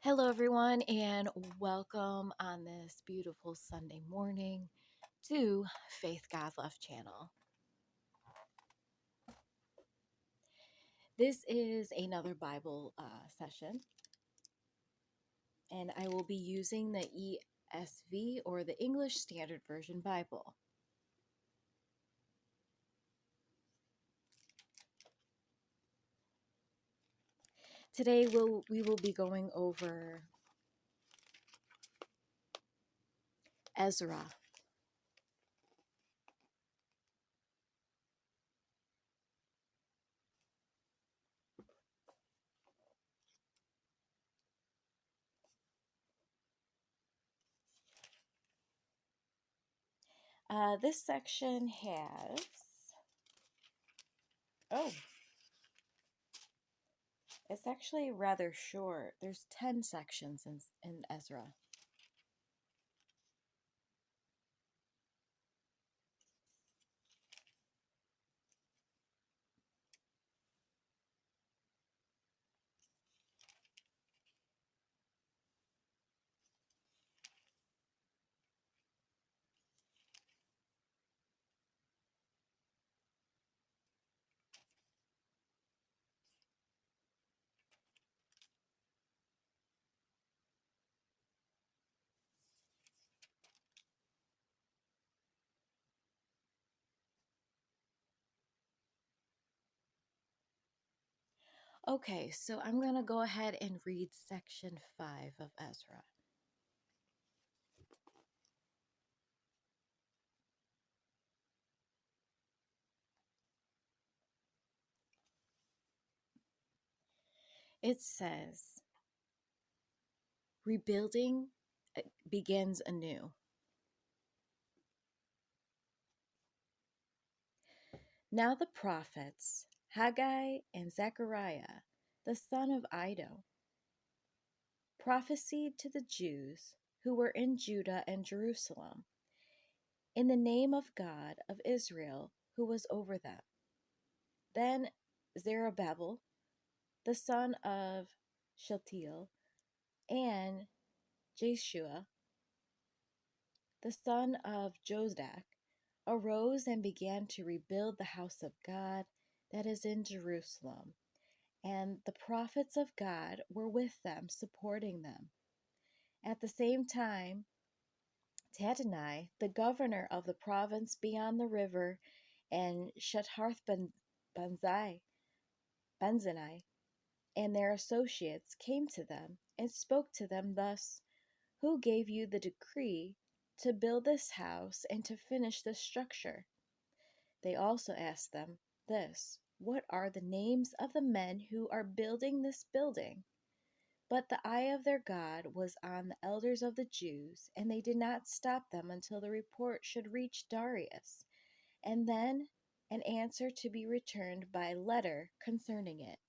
Hello, everyone, and welcome on this beautiful Sunday morning to Faith God Love Channel. This is another Bible session, and I will be using the ESV or the English Standard Version Bible. Today, we will be going over Ezra. This section has, it's actually rather short. There's 10 sections in Ezra. Okay, so I'm going to go ahead and read section 5 of Ezra. It says, rebuilding begins anew. Now the prophets, Haggai and Zechariah, the son of Iddo, prophesied to the Jews who were in Judah and Jerusalem in the name of God of Israel who was over them. Then Zerubbabel, the son of Shealtiel, and Jeshua, the son of Josadak, arose and began to rebuild the house of God that is in Jerusalem. And the prophets of God were with them, supporting them. At the same time, Tattenai, the governor of the province beyond the river, and Shetharth-Benzai, and their associates came to them and spoke to them thus: Who gave you the decree to build this house and to finish this structure? They also asked them this: What are the names of the men who are building this building? But the eye of their God was on the elders of the Jews, and they did not stop them until the report should reach Darius, and then an answer to be returned by letter concerning it.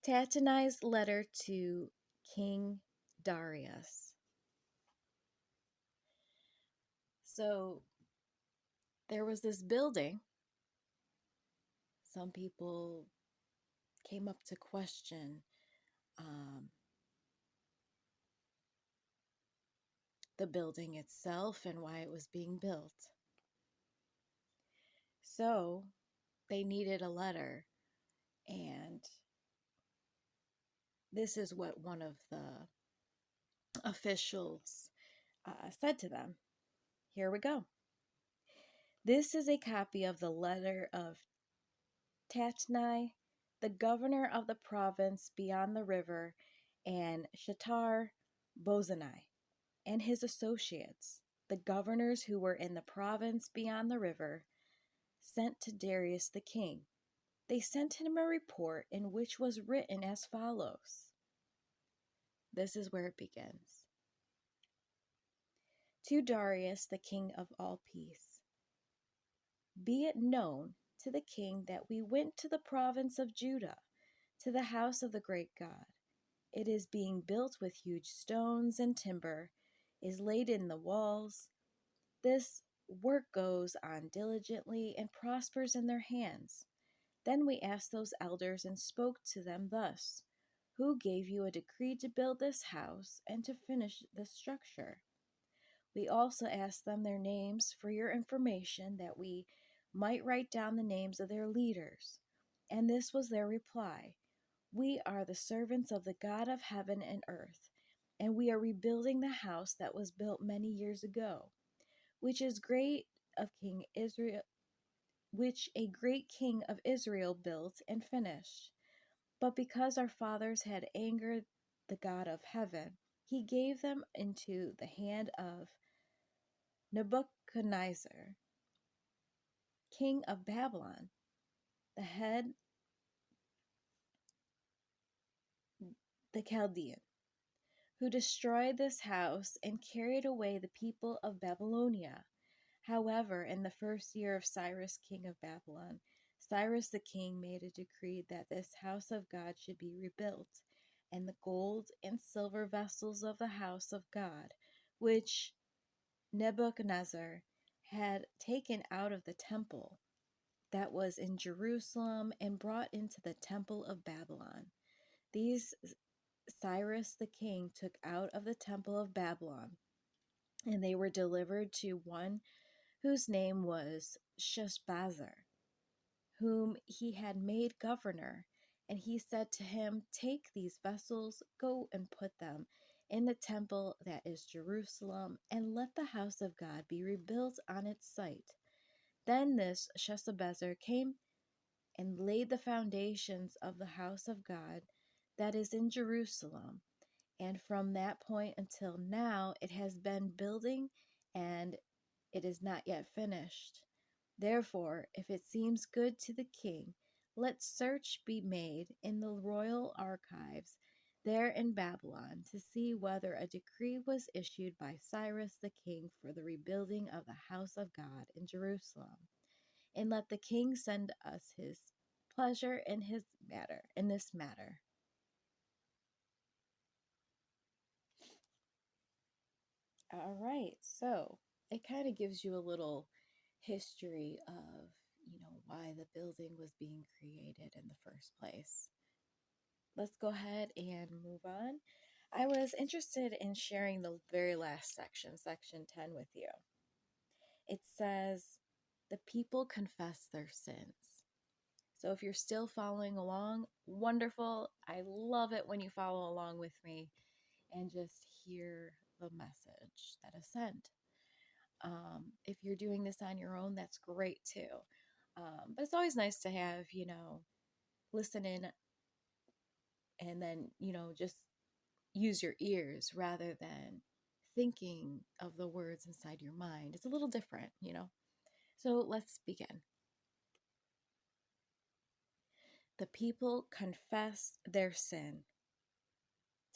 Tattenai's letter to King Darius. So there was this building. Some people came up to question the building itself and why it was being built. So they needed a letter, and this is what one of the officials said to them. Here we go. This is a copy of the letter of Tatnai, the governor of the province beyond the river, and Shatar Bozanai, and his associates, the governors who were in the province beyond the river, sent to Darius the king. They sent him a report in which was written as follows. This is where it begins. To Darius, the king of all peace, be it known to the king that we went to the province of Judah, to the house of the great God. It is being built with huge stones and timber, is laid in the walls. This work goes on diligently and prospers in their hands. Then we asked those elders and spoke to them thus: Who gave you a decree to build this house and to finish this structure? We also asked them their names for your information, that we might write down the names of their leaders. And this was their reply: We are the servants of the God of heaven and earth, and we are rebuilding the house that was built many years ago, which is great of King Israel, which a great king of Israel built and finished. But because our fathers had angered the God of heaven, he gave them into the hand of Nebuchadnezzar, king of Babylon, the head, the Chaldean, who destroyed this house and carried away the people of Babylonia. However, in the first year of Cyrus, king of Babylon, Cyrus the king made a decree that this house of God should be rebuilt, and the gold and silver vessels of the house of God, which Nebuchadnezzar had taken out of the temple that was in Jerusalem and brought into the temple of Babylon. These Cyrus the king took out of the temple of Babylon, and they were delivered to one whose name was Sheshbazzar, whom he had made governor. And he said to him, Take these vessels, go and put them in the temple that is Jerusalem, and let the house of God be rebuilt on its site. Then this Sheshbazzar came and laid the foundations of the house of God that is in Jerusalem. And from that point until now, it has been building, and it is not yet finished. Therefore, if it seems good to the king, let search be made in the royal archives there in Babylon to see whether a decree was issued by Cyrus the king for the rebuilding of the house of God in Jerusalem. And let the king send us his pleasure in this matter. All right, so it kind of gives you a little history of, why the building was being created in the first place. Let's go ahead and move on. I was interested in sharing the very last section, section 10, with you. It says, the people confess their sins. So if you're still following along, wonderful. I love it when you follow along with me and just hear the message that is sent. If you're doing this on your own, that's great too. But it's always nice to have, listen in and then, just use your ears rather than thinking of the words inside your mind. It's a little different. So let's begin. The people confess their sin.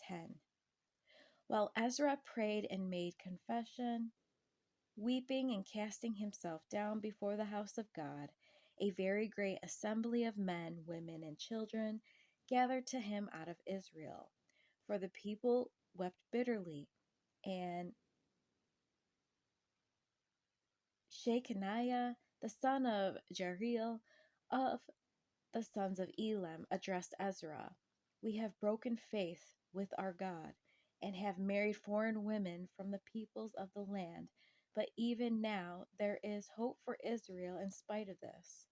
10. While Ezra prayed and made confession, weeping and casting himself down before the house of God, a very great assembly of men, women, and children gathered to him out of Israel. For the people wept bitterly, and Shechaniah, the son of Jeriel, of the sons of Elam, addressed Ezra. We have broken faith with our God, and have married foreign women from the peoples of the land. But even now there is hope for Israel in spite of this.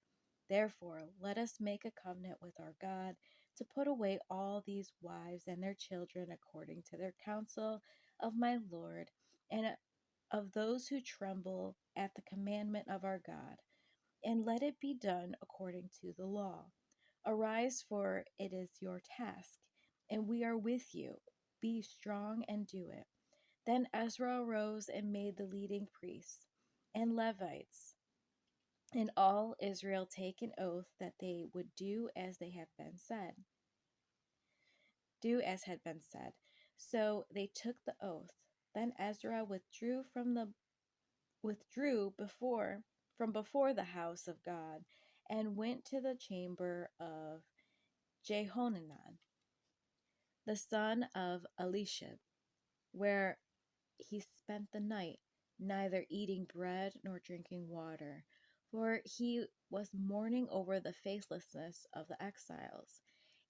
Therefore, let us make a covenant with our God to put away all these wives and their children according to their counsel of my Lord, and of those who tremble at the commandment of our God, and let it be done according to the law. Arise, for it is your task, and we are with you. Be strong and do it. Then Ezra arose and made the leading priests and Levites and all Israel take an oath that they would do as they have been said. Do as had been said. So they took the oath. Then Ezra withdrew from before the house of God, and went to the chamber of Jehohanan, the son of Elishib, where he spent the night, neither eating bread nor drinking water. for he was mourning over the faithlessness of the exiles.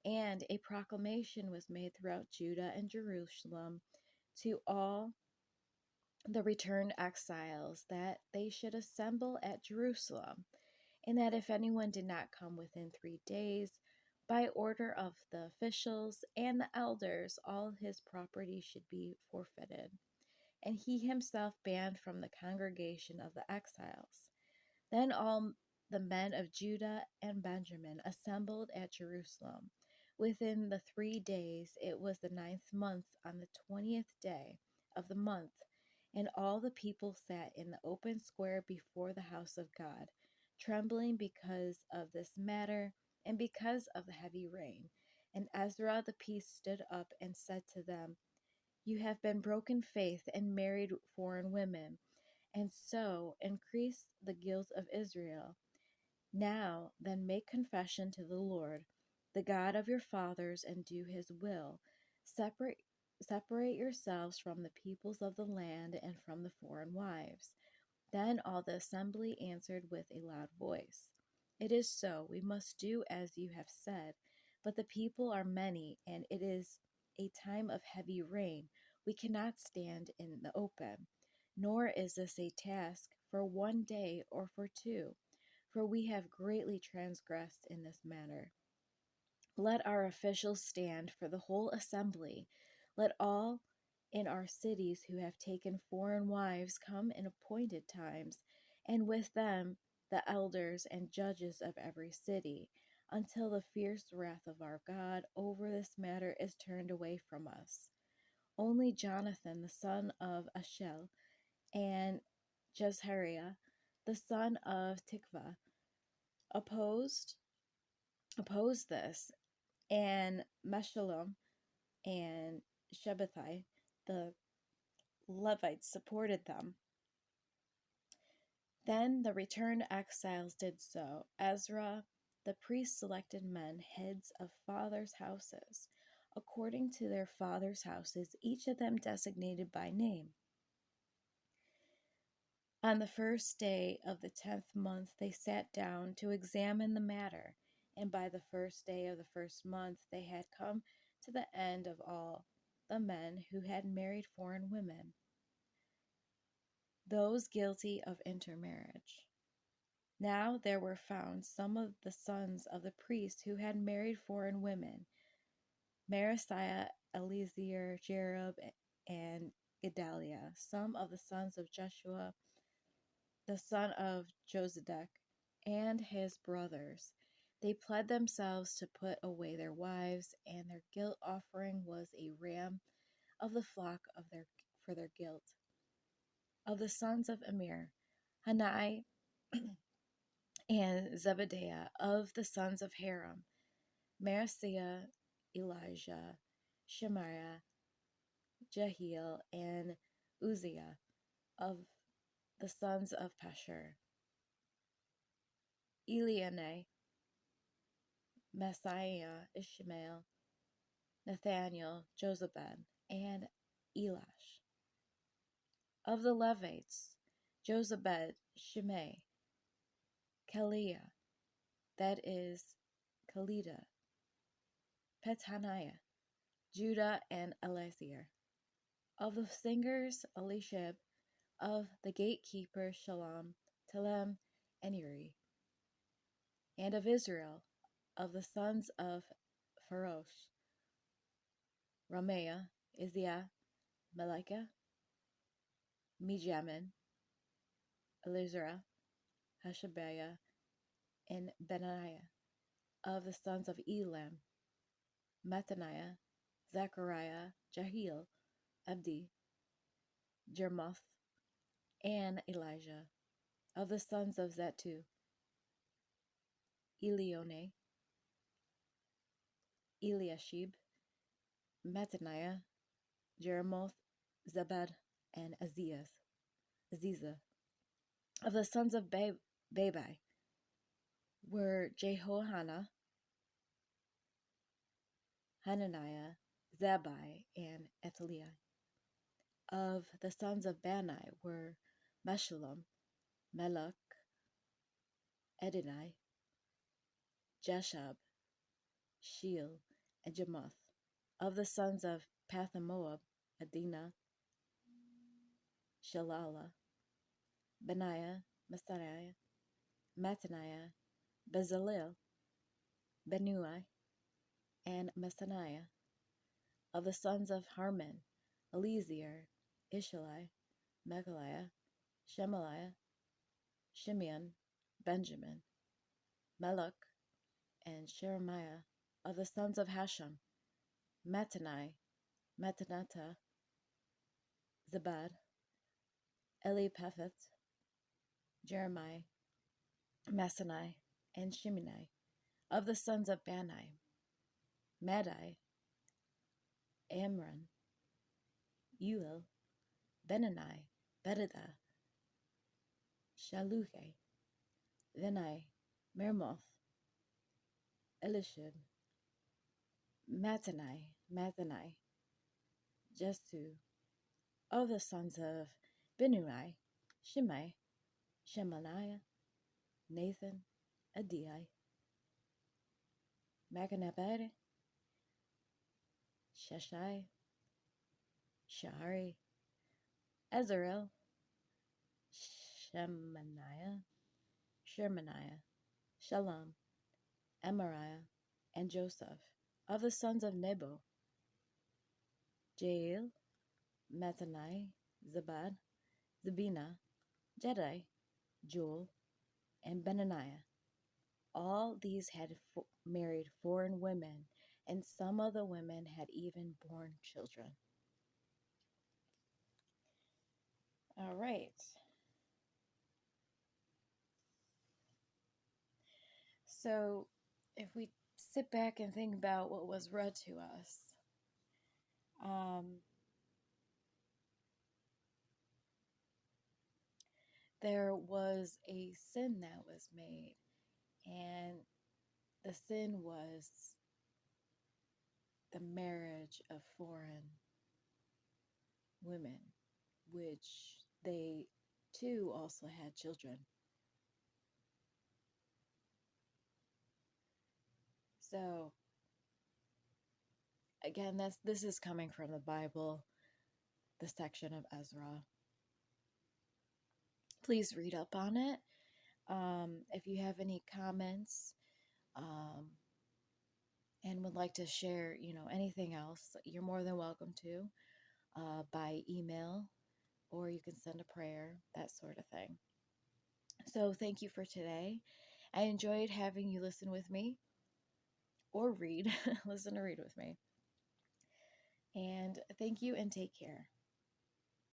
And a proclamation was made throughout Judah and Jerusalem to all the returned exiles that they should assemble at Jerusalem, and that if anyone did not come within 3 days, by order of the officials and the elders, all his property should be forfeited, and he himself banned from the congregation of the exiles. Then all the men of Judah and Benjamin assembled at Jerusalem. Within the 3 days, it was the 9th month, on the 20th day of the month, and all the people sat in the open square before the house of God, trembling because of this matter and because of the heavy rain. And Ezra the priest stood up and said to them, "You have been broken faith and married foreign women, and so increase the guilt of Israel. Now then make confession to the Lord, the God of your fathers, and do his will. Separate yourselves from the peoples of the land and from the foreign wives." Then all the assembly answered with a loud voice, "It is so, we must do as you have said. But the people are many, and it is a time of heavy rain. We cannot stand in the open. Nor is this a task for 1 day or for 2, for we have greatly transgressed in this matter. Let our officials stand for the whole assembly. Let all in our cities who have taken foreign wives come in appointed times, and with them the elders and judges of every city, until the fierce wrath of our God over this matter is turned away from us." Only Jonathan, the son of Ashel, and Jezhariah, the son of Tikva, opposed this, and Meshullam and Shabbatai, the Levites, supported them. Then the returned exiles did so. Ezra the priest selected men, heads of fathers' houses, according to their fathers' houses, each of them designated by name. On the first day of the 10th month, they sat down to examine the matter, and by the first day of the first month, they had come to the end of all the men who had married foreign women, those guilty of intermarriage. Now there were found some of the sons of the priests who had married foreign women: Marasiah, Eleazar, Jerub, and Gedaliah, some of the sons of Jeshua, the son of Josedek, and his brothers. They pled themselves to put away their wives, and their guilt offering was a ram of the flock for their guilt. Of the sons of Amir, Hanai and Zebediah. Of the sons of Haram, Marasiah, Elijah, Shemaiah, Jehiel, and Uzziah. Of the sons of Pashur, Elianai, Messiah, Ishmael, Nathaniel, Jozabad, and Elash. Of the Levites, Jozabad, Shimei, Kaliah, that is, Kalida, Petaniah, Judah, and Eleazar. Of the singers, Elishab. Of the gatekeepers, Shalom, Telem, and Uri. And of Israel, of the sons of Pharosh, Ramaiah, Izziah, Malika, Mijamin, Elizerah, Hashabiah, and Benaiah. Of the sons of Elam, Mattaniah, Zechariah, Jehiel, Abdi, Jermoth, and Elijah. Of the sons of Zetu, Elionai, Eliashib, Mattaniah, Jeremoth, Zabad, and Aziza. Of the sons of Babai were Jehohanan, Hananiah, Zabai, and Ethaliah. Of the sons of Bani were Meshullam, Melech, Edinai, Jeshab, Sheel, and Jemuth. Of the sons of Pathamoab, Adina, Shalala, Benaiah, Mattaniah, Bezalel, Benui, and Messaniah. Of the sons of Harmon, Eleazar, Ishali, Mechaliah, Shemaliah, Shimeon, Benjamin, Melech, and Sheremiah. Of the sons of Hashem, Mattanai, Mattanata, Zabad, Elipapheth, Jeremiah, Massanai, and Shimei. Of the sons of Bani, Madai, Amram, Uel, Benani, Bedada, Shaluhe, Venai, Mermoth, Elishib, Mattanai, Jesu. Of the sons of Benui, Shimei, Shemaniah, Nathan, Adai, Machanabed, Sheshai, Shari, Ezra, Shemaniah, Shalom, Amariah, and Joseph. Of the sons of Nebo, Jael, Mattanai, Zabad, Zabina, Jedi, Joel, and Benaniah. All these had married foreign women, and some of the women had even borne children. All right. So, if we sit back and think about what was read to us, there was a sin that was made, and the sin was the marriage of foreign women, which they too also had children. So again, this is coming from the Bible, the section of Ezra. Please read up on it. If you have any comments and would like to share, anything else, you're more than welcome to by email, or you can send a prayer, that sort of thing. So thank you for today. I enjoyed having you listen with me or read, listen or read with me. And thank you and take care.